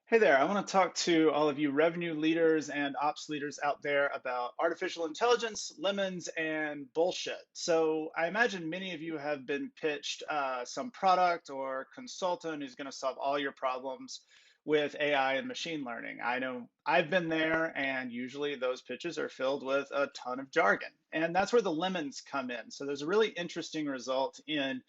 Hey there, I want to talk to all of you revenue leaders and ops leaders out there about artificial intelligence, lemons, and bullshit. So, I imagine many of you have been pitched some product or consultant who's going to solve all your problems with AI and machine learning. I know I've been there, and usually those pitches are filled with a ton of jargon. And that's where the lemons come in. So, there's a really interesting result in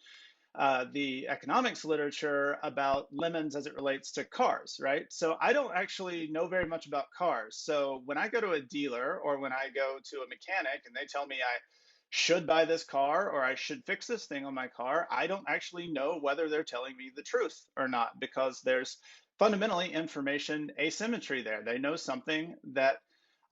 the economics literature about lemons as it relates to cars, right? So I don't actually know very much about cars. So when I go to a dealer or when I go to a mechanic and they tell me I should buy this car or I should fix this thing on my car, I don't actually know whether they're telling me the truth or not because there's fundamentally information asymmetry there. They know something that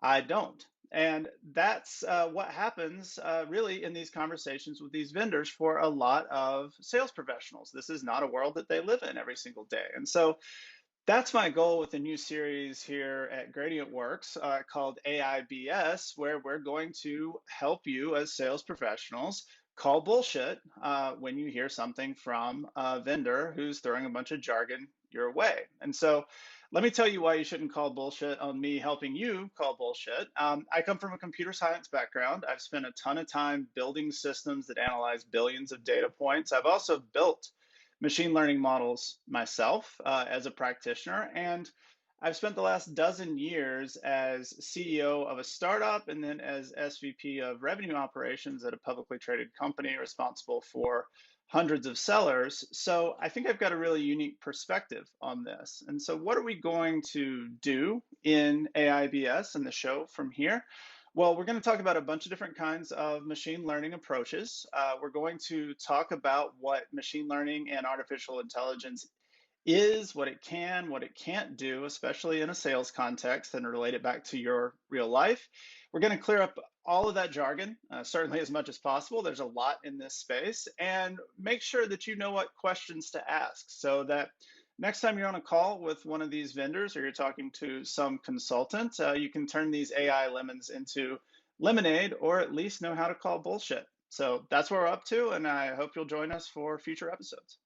I don't. And that's what happens really in these conversations with these vendors for a lot of sales professionals. This is not a world that they live in every single day. And so that's my goal with a new series here at Gradient Works called AIBS, where we're going to help you as sales professionals call bullshit when you hear something from a vendor who's throwing a bunch of jargon your way. And so let me tell you why you shouldn't call bullshit on me helping you call bullshit. I come from a computer science background. I've spent a ton of time building systems that analyze billions of data points. I've also built machine learning models myself as a practitioner. And I've spent the last dozen years as CEO of a startup and then as SVP of revenue operations at a publicly traded company responsible for hundreds of sellers. So I think I've got a really unique perspective on this. And so, what are we going to do in AIBS and the show from here? Well, we're going to talk about a bunch of different kinds of machine learning approaches. We're going to talk about what machine learning and artificial intelligence is, what it can, what it can't do, especially in a sales context, and relate it back to your real life. We're going to clear up all of that jargon, certainly as much as possible. There's a lot in this space, and make sure that you know what questions to ask so that next time you're on a call with one of these vendors or you're talking to some consultant, you can turn these AI lemons into lemonade or at least know how to call bullshit. So that's what we're up to, and I hope you'll join us for future episodes.